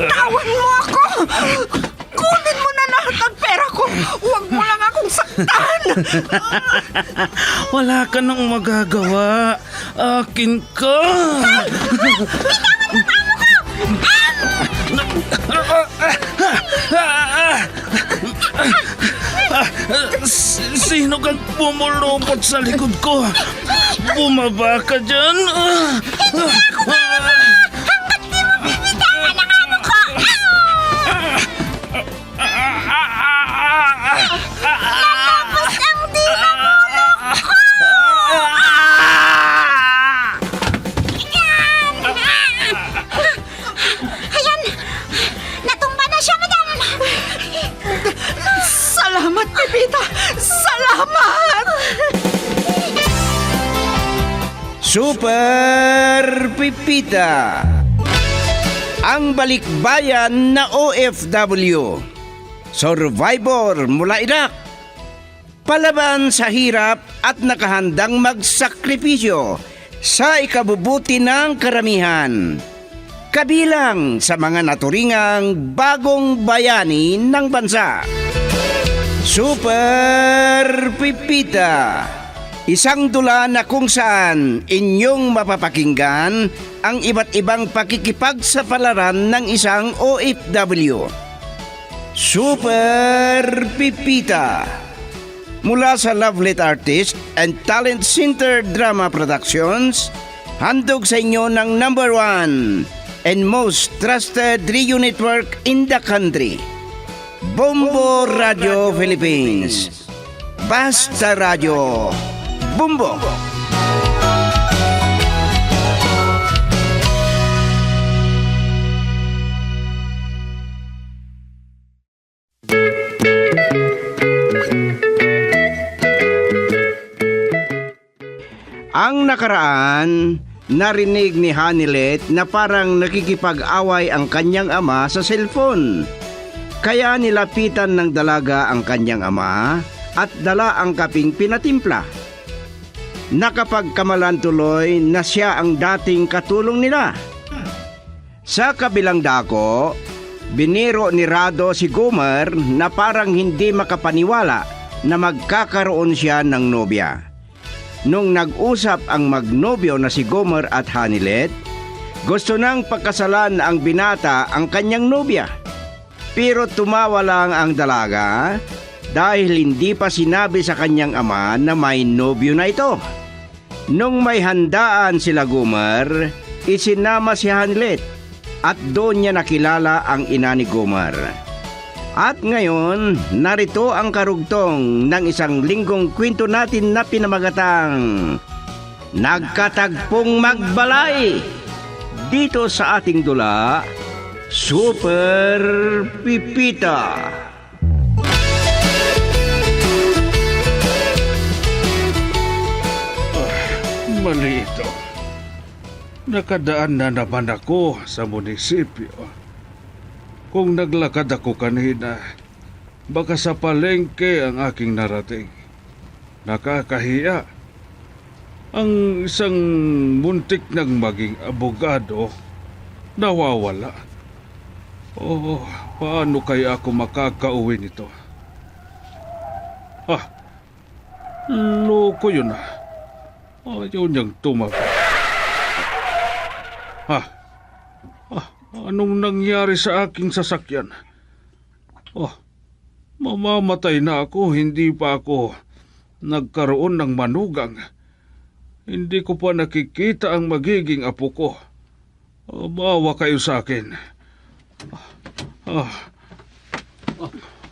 Bitawan mo ako! Kunin mo na lahat ng pera ko! Huwag mo lang akong saktan! Wala ka nang magagawa. Akin ka. Sino kang pumulupot sa likod ko? Bumaba ka dyan. Ayan! Natumba na siya, madam! Salamat, Pepita! Salamat! Super Pipita, ang balikbayan na OFW, survivor mula Iraq, palaban sa hirap at nakahandang magsakripisyo sa ikabubuti ng karamihan, kabilang sa mga naturingang bagong bayani ng bansa. Super Pipita, isang dula na kung saan inyong mapapakinggan ang iba't ibang pakikipagsapalaran ng isang OFW. Super Pipita, mula sa Lovelet Artist and Talent Center Drama Productions, handog sa inyo ng #1 and most trusted radio network in the country, Bombo Radio Philippines. Basta Radio Bombo. Ang nakaraan, narinig ni Hanilet na parang nakikipag-away ang kanyang ama sa cellphone. Kaya nilapitan ng dalaga ang kanyang ama at dala ang kaping pinatimpla. Nakapagkamalan tuloy na siya ang dating katulong nila. Sa kabilang dako, biniro ni Rado si Gomer na parang hindi makapaniwala na magkakaroon siya ng nobya. Nung nag-usap ang magnobyo na si Gomer at Hanilet, gusto nang pagkasalan ang binata ang kanyang nobya. Pero tumawa lang ang dalaga dahil hindi pa sinabi sa kanyang ama na may nobyo na ito. Nung may handaan sila Gomer, isinama si Hanilet at doon niya nakilala ang ina ni Gomer. At ngayon, narito ang karugtong ng isang linggong kwento natin na pinamagatang Nagkatagpong Magbalay, dito sa ating dula, Super Pipita. Mali ito. Nakadaan na naman ako sa munisipyo. Kung naglakad ako kanina, baka sa palengke ang aking narating. Nakakahiya. Ang isang muntik ng maging abogado, nawawala. Oh, paano kaya ako makakauwi nito? Loko yun ah. Ayaw niyang tumabi. Anong nangyari sa aking sasakyan? Mamamatay na ako, hindi pa ako nagkaroon ng manugang. Hindi ko pa nakikita ang magiging apo ko. Maawa kayo sa akin.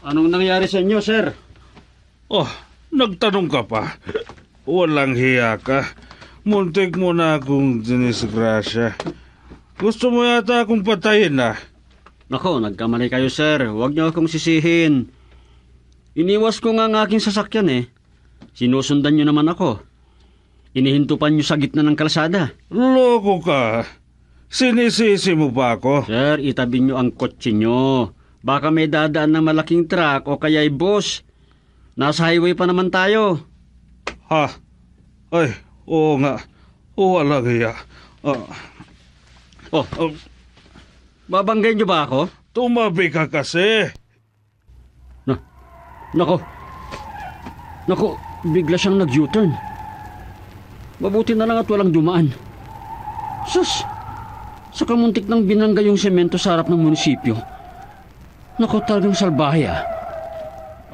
Anong nangyari sa inyo, sir? Nagtanong ka pa. Walang hiya ka. Muntik mo na akong dinisgrasya. Gusto mo yata akong patayin na. Nako, nagkamali kayo, sir. Huwag niyo akong sisihin. Iniwas ko nga ang aking sasakyan eh. Sinusundan niyo naman ako. Inihintupan niyo sa gitna ng kalsada. Loko ka. Sinisisi mo ba ako? Sir, itabi niyo ang kotse niyo. Baka may dadaan ng malaking truck o kaya'y bus. Nasa highway pa naman tayo. Ay, oo nga. Walang hiya. Babanggay niyo ba ako? Tumabi ka kasi. Nako. Nako, bigla siyang nag-U-turn. Mabuti na lang at walang dumaan. Sus! Sa kamuntik ng binangga yung semento sa harap ng munisipyo. Nako, talagang salbahe ah.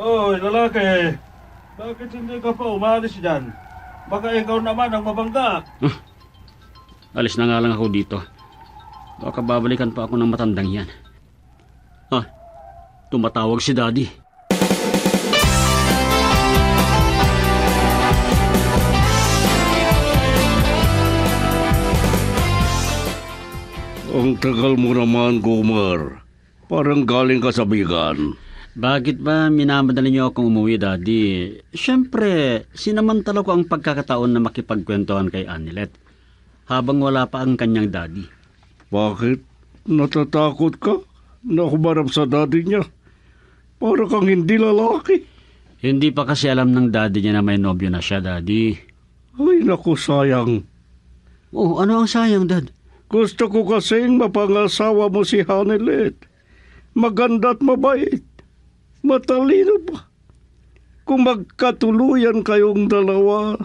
Oy, lalaki. Bakit hindi ka pa umalis dyan? Baka ikaw naman ang mabangga. Alis na nga lang ako dito. Baka babalikan pa ako ng matandang yan. Tumatawag si Daddy. Ang tagal mo naman, Gomer. Parang galing ka sa bigan. Bakit ba minamadali niyo akong umuwi, Daddy? Siyempre, sinamantala ko ang pagkakataon na makipagkwentuhan kay Anilet habang wala pa ang kanyang daddy. Bakit? Natatakot ka na humarap sa daddy niya? Para kang hindi lalaki. Hindi pa kasi alam ng daddy niya na may nobyo na siya, Daddy. Ay, naku, sayang. Oh, ano ang sayang, Dad? Gusto ko kasing mapangasawa mo si Hanelet. Maganda at mabait. Matalino pa. Kung magkatuluyan kayong dalawa,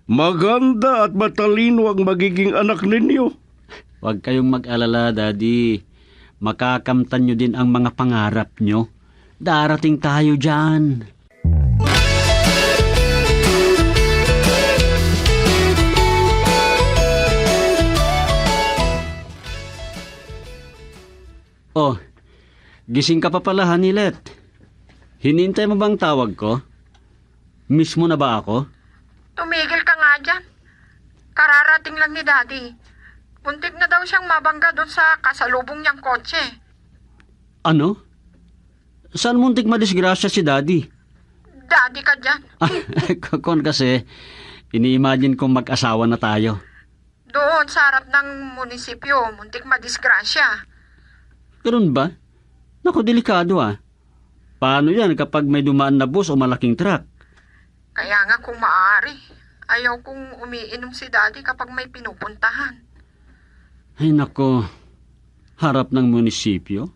maganda at matalino ang magiging anak ninyo. Huwag kayong mag-alala, Daddy. Makakamtan nyo din ang mga pangarap nyo. Darating tayo dyan. Oh, gising ka pa pala, Hanilet. Hinintay mo bang tawag ko? Miss mo na ba ako? Tumigil ka nga dyan. Kararating lang ni Daddy. Muntik na daw siyang mabangga doon sa kasalubong niyang kotse. Ano? Saan muntik madisgrasya si Daddy? Daddy ka dyan. Kon kasi, ini-imagine kong mag-asawa na tayo. Doon sa harap ng munisipyo, muntik madisgrasya. Ganun ba? Naku, delikado ah. Paano yan kapag may dumaan na bus o malaking truck? Kaya nga kung maaari, ayaw kong umiinom si Daddy kapag may pinupuntahan. Ay nako, harap ng munisipyo?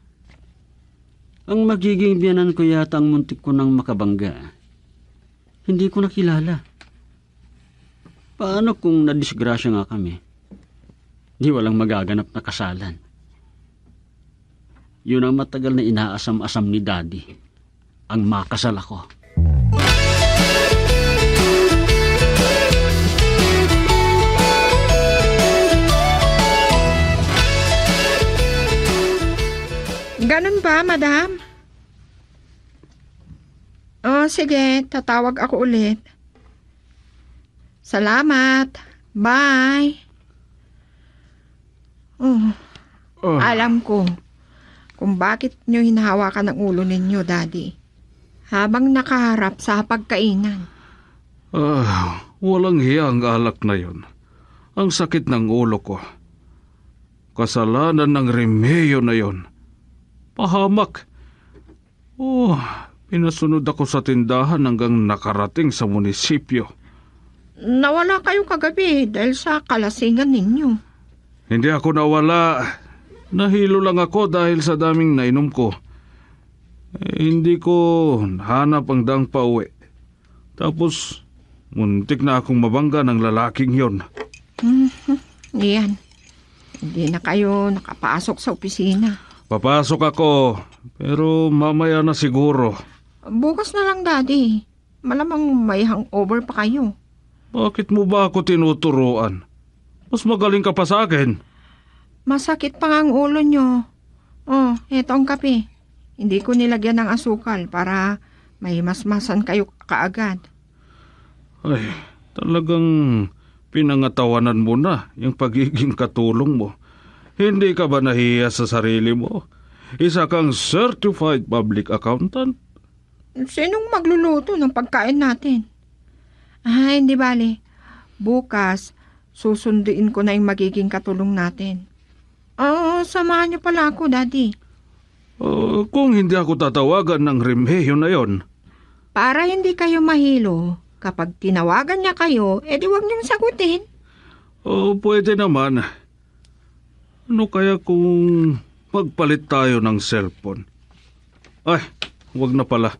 Ang magiging biyanan ko yata ang muntik ko ng makabangga. Hindi ko nakilala. Paano kung nadisgrasya nga kami? Di walang magaganap na kasalan. Yun ang matagal na inaasam-asam ni Daddy. Ang makasal ako. Ganun ba, madam? Oh, sige, tatawag ako ulit. Salamat. Bye. Oh, alam ko kung bakit nyo hinahawakan ang ulo ninyo, Daddy. Habang nakaharap sa pagkainan. Walang hiya ang alak na yon. Ang sakit ng ulo ko. Kasalanan ng Remeo na yon. Pahamak. Pinasunod ako sa tindahan hanggang nakarating sa munisipyo. Nawala kayo kagabi dahil sa kalasingan ninyo. Hindi ako nawala. Nahilo lang ako dahil sa daming nainom ko. Hindi ko hanap ang daang pauwi. Tapos, muntik na akong mabangga ng lalaking yon. Yan. Hindi na kayo nakapasok sa opisina. Papasok ako, pero mamaya na siguro. Bukas na lang, Daddy. Malamang may hangover pa kayo. Bakit mo ba ako tinuturuan? Mas magaling ka pa sa akin. Masakit pa nga ang ulo nyo. Oh, eto ang kape. Hindi ko nilagyan ng asukal para may masmasan kayo kaagad. Ay, talagang pinangatawanan mo na yung pagiging katulong mo. Hindi ka ba nahiya sa sarili mo? Isa kang certified public accountant. Sinong magluluto ng pagkain natin? Hindi bale. Bukas, susunduin ko na yung magiging katulong natin. Samahan niyo pala ako, Daddy. Kung hindi ako tatawagan ng Remeo na yon. Para hindi kayo mahilo, kapag tinawagan niya kayo, edi huwag niyong sagutin. Pwede naman. Ano kaya kung magpalit tayo ng cellphone. Ay, wag na pala.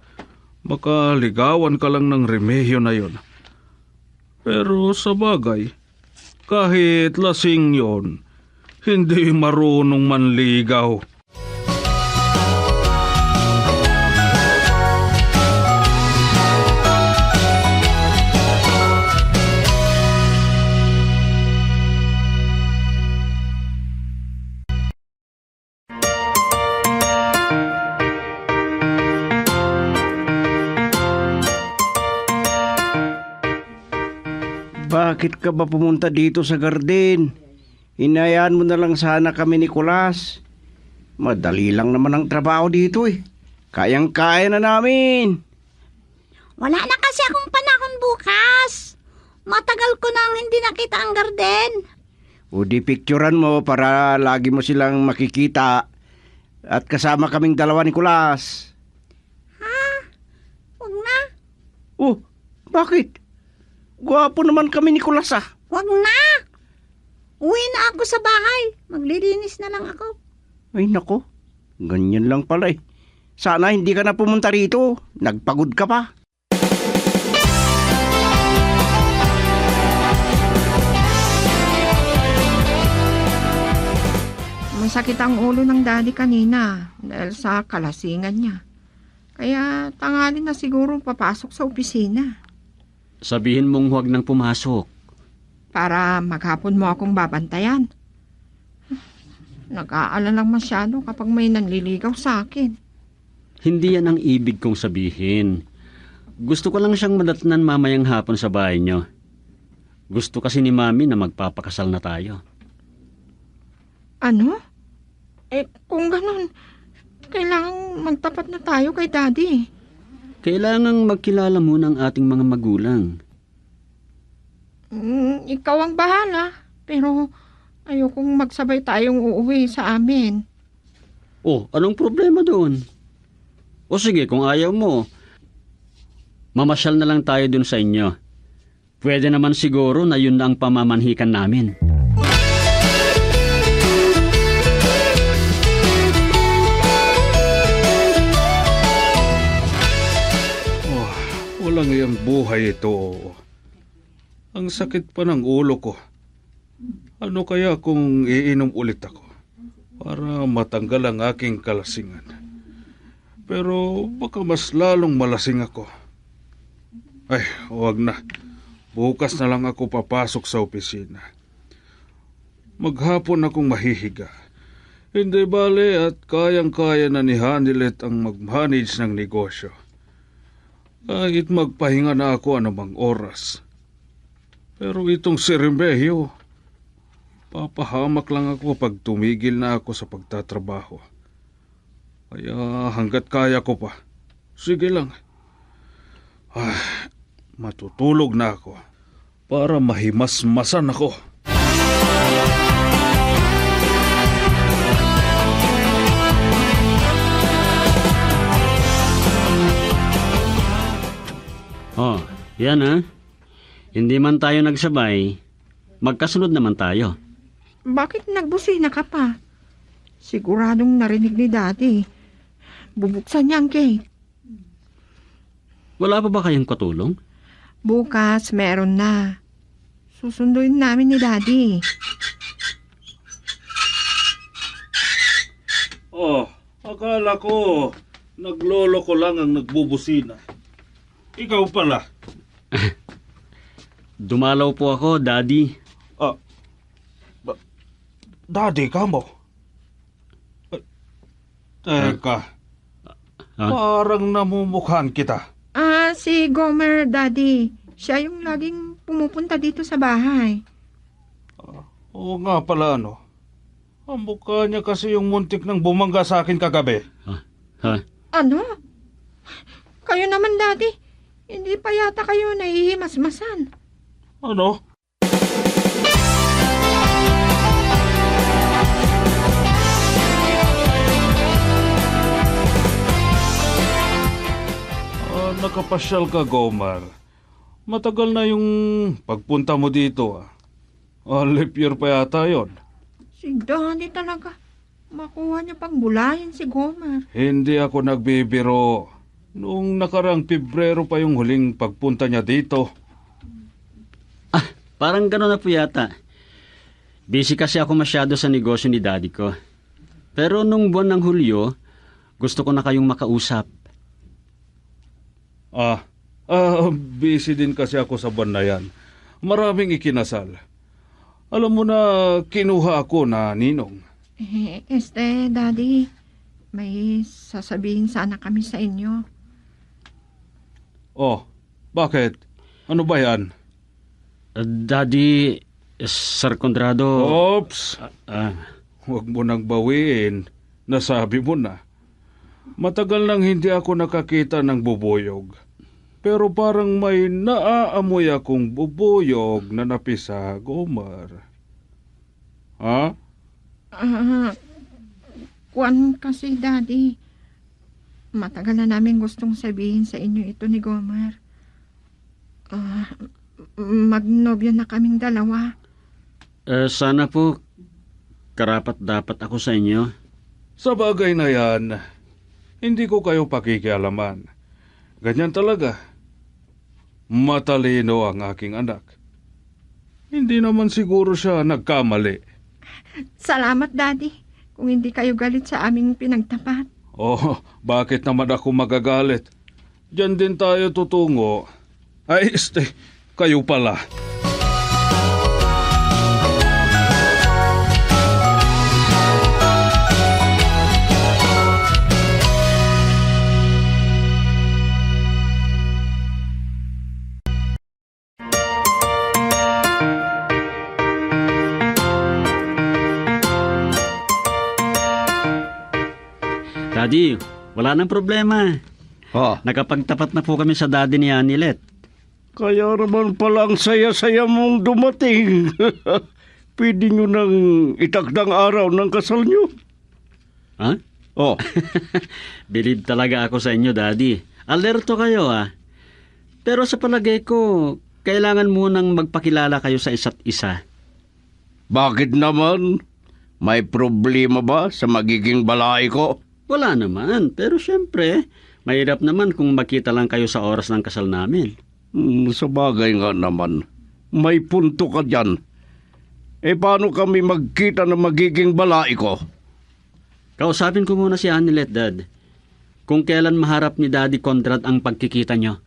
Baka ligawan ka lang ng Remehyo na yon. Pero sa bagay, kahit lasing yon, hindi marunong manligaw. Bakit ka ba pumunta dito sa garden? Hinayaan mo na lang sana kami ni Kulas. Madali lang naman ang trabaho dito eh. Kayang-kaya na namin. Wala na kasi akong panahon bukas. Matagal ko nang hindi nakita ang garden. O di picturean mo para lagi mo silang makikita. At kasama kaming dalawa ni Kulas. Huwag na. Oh, bakit? Gwapo naman kami ni Kulas ah. Huwag na. Uwi na ako sa bahay. Maglilinis na lang ako. Ay nako, ganyan lang pala eh. Sana hindi ka na pumunta rito. Nagpagod ka pa. Masakit ang ulo ng daddy kanina dahil sa kalasingan niya. Kaya tanghali na siguro papasok sa opisina. Sabihin mong huwag nang pumasok. Para maghapon mo akong babantayan. Nag-aalala masyado kapag may nanliligaw sa akin. Hindi yan ang ibig kong sabihin. Gusto ko lang siyang madatnan mamayang hapon sa bahay niyo. Gusto kasi ni Mami na magpapakasal na tayo. Ano? Kung ganun, kailangang magtapat na tayo kay daddy. Kailangang magkilala muna ang ating mga magulang. Ikaw ang bahala. Pero ayokong magsabay tayong uuwi sa amin. Oh, anong problema doon? O sige, kung ayaw mo, mamasyal na lang tayo dun sa inyo. Pwede naman siguro na yun na ang pamamanhikan namin. Walang iyang buhay ito. Ang sakit pa ng ulo ko. Ano kaya kung iinom ulit ako para matanggal ang aking kalasingan? Pero baka mas lalong malasing ako. Ay, huwag na. Bukas na lang ako papasok sa opisina. Maghapon akong mahihiga. Hindi bale at kayang-kaya na ni Hanilet ang mag-manage ng negosyo. Kahit magpahinga na ako anumang oras. Pero itong si Remehyo, papahamak lang ako pag tumigil na ako sa pagtatrabaho. Kaya hanggat kaya ko pa, sige lang. Matutulog na ako para mahimasmasan ako. Oh, yan ha. Hindi man tayo nagsabay, magkasunod naman tayo. Bakit nagbusina ka pa? Siguradong narinig ni daddy. Bubuksan niya ang gate. Wala pa ba kayong katulong? Bukas meron na. Susunduin namin ni daddy. Oh, akala ko naglolo ko lang ang nagbubusina. Ikaw pala. Dumalaw po ako, Daddy. Daddy ka mo? Teka, parang namumukhaan kita. Si Gomer, daddy. Siya yung laging pumupunta dito sa bahay. Oo nga pala ano. Ang mukha niya kasi yung muntik ng bumangga sa akin kagabi. Ano? Kayo naman, daddy. Hindi pa yata kayo nahihimasmasan. Ano? Nakapasyal ka, Gomar. Matagal na yung pagpunta mo dito. Leap year pa yata yun. Si daddy talaga. makuha niya pang bulayin si Gomer. Hindi ako nagbibiro. Noong nakarang Pebrero pa yung huling pagpunta niya dito. Ah, parang gano'n na po yata. Busy kasi ako masyado sa negosyo ni daddy ko. Pero nung buwan ng Hulyo, gusto ko na kayong makausap. Busy din kasi ako sa buwan na yan. Maraming ikinasal. Alam mo na, kinuha ako na ninong. Daddy, may sasabihin sana kami sa inyo. Oh, bakit? Ano ba yan? Daddy, Sir Conrado... Oops! ah, Huwag mo nang bawiin. Nasabi mo na. Matagal nang hindi ako nakakita ng bubuyog. Pero parang may naaamoy akong bubuyog na napisa, Gomer. Ha? Kuwan kasi, Daddy. Matagal na namin gustong sabihin sa inyo ito ni Gomer. Magnobyo na kaming dalawa. sana po, karapat dapat ako sa inyo. Sa bagay na yan, hindi ko kayo pakikialaman. Ganyan talaga. Matalino ang aking anak. Hindi naman siguro siya nagkamali. Salamat, Daddy. Kung hindi kayo galit sa aming pinagtapat. Oh, bakit naman ako magagalit? Diyan din tayo tutungo. Ay, kayo pala. Daddy, wala nang problema. Nakapagtapat na po kami sa daddy ni Anilet. Kaya naman palang saya-saya mong dumating. Pwede nyo nang itakdang araw ng kasal nyo. Ha? Oh, Believe talaga ako sa inyo, Daddy. Alerto kayo, Pero sa palagay ko, kailangan munang magpakilala kayo sa isa't isa. bakit naman? May problema ba sa magiging balay ko? Wala naman, pero syempre, mahirap naman kung makita lang kayo sa oras ng kasal namin. Sa bagay nga naman, may punto ka dyan. Paano kami magkita na magiging balay ko? Kausapin ko muna si Anilet, Dad. Kung kailan maharap ni Daddy Conrad ang pagkikita nyo.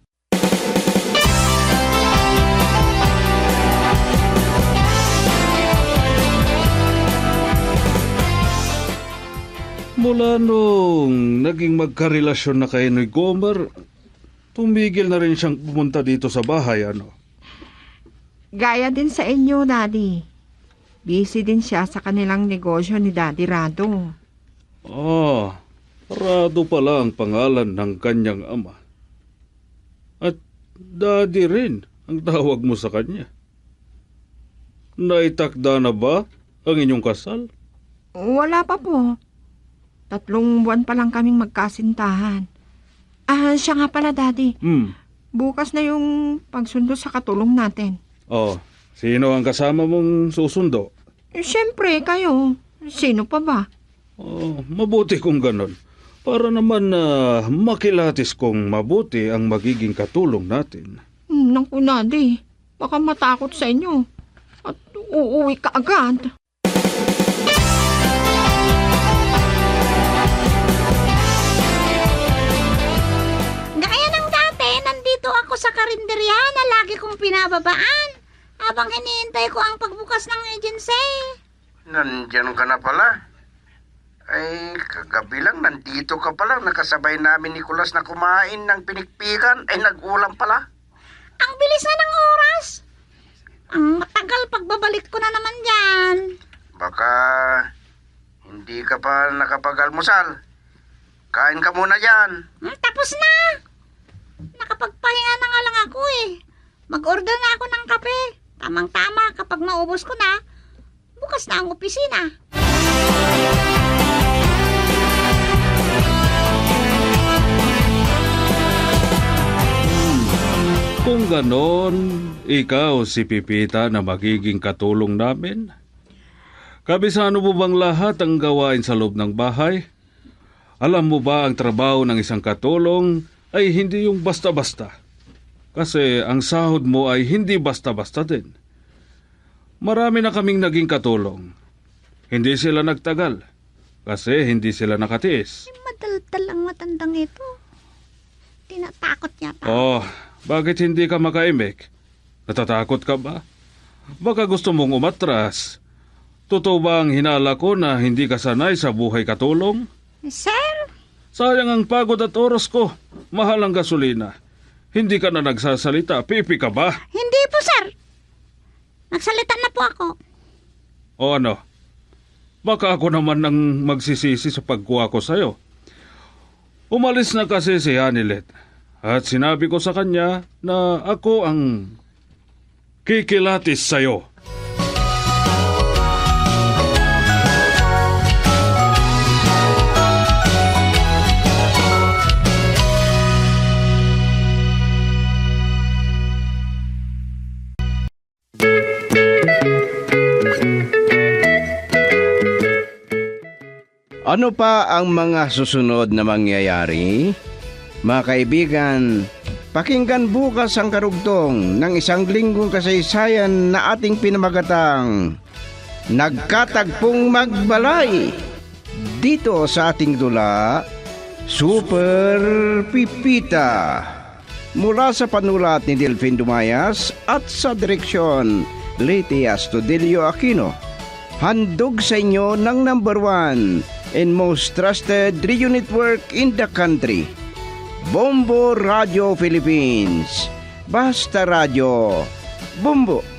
Mula nung naging magkarelasyon na kayo ni Gomer, tumigil na rin siyang pumunta dito sa bahay, ano? Gaya din sa inyo, Daddy. Busy din siya sa kanilang negosyo ni Daddy Rado. Rado pala ang pangalan ng kanyang ama. At Daddy rin ang tawag mo sa kanya. Naitakda na ba ang inyong kasal? Wala pa po. 3 buwan pa lang kaming magkasintahan. Siya nga pala, Daddy. Bukas na yung pagsundo sa katulong natin. Sino ang kasama mong susundo? Siyempre, kayo. Sino pa ba? Mabuti kung ganon. Para naman makilatis kong mabuti ang magiging katulong natin. Naku, Daddy. Baka matakot sa inyo. At uuwi ka agad. Gaya ng dati, nandito ako sa karinderya na lagi kong pinababaan habang hinihintay ko ang pagbukas ng agency. Nandyan ka na pala. Kagabi lang, nandito ka pala. Nakasabay namin ni Nicolas na kumain ng pinikpikan. Nag-ulam pala. Ang bilis na ng oras. Ang matagal pagbabalik ko na naman dyan. Baka hindi ka pa nakapag-almusal. Kain ka muna dyan. Tapos na. Nakapagpahinga na nga lang ako Mag-order na ako ng kape. Tamang-tama kapag maubos ko na, bukas na ang opisina. Kung ganon, ikaw si Pipita na magiging katulong namin. Kabisado mo bang lahat ang gawain sa loob ng bahay? Alam mo ba ang trabaho ng isang katulong ay hindi yung basta-basta? Kasi ang sahod mo ay hindi basta-basta din. Marami na kaming naging katulong. Hindi sila nagtagal kasi hindi sila nakatiis. Madaldal ang matandang ito. Tinatakot yata. Oh, bakit hindi ka makaimik? Natatakot ka ba? Baka gusto mong umatras. Totoo ba ang hinala ko na hindi ka sanay sa buhay katulong? Sir, Sayang ang pagod at oras ko. Mahal ang gasolina. Hindi ka na nagsasalita. Pipi ka ba? hindi po sir. Nagsalita na po ako. O ano? Baka ako naman nang magsisisi sa pagkuha ko sa'yo. Umalis na kasi si Hanilet. At sinabi ko sa kanya na ako ang kikilatis sa'yo. Ano pa ang mga susunod na mangyayari? Mga kaibigan, pakinggan bukas ang karugtong ng isang linggong kasaysayan na ating pinamagatang Nagkatagpong Magbalay. Dito sa ating dula, Super Pipita. Mula sa panulat ni Delfin Dumayas at sa direksyon Leti Astudillo Aquino. Handog sa inyo ng number 1 and most trusted radio network in the country, Bombo Radio Philippines. Basta Radio. Bombo.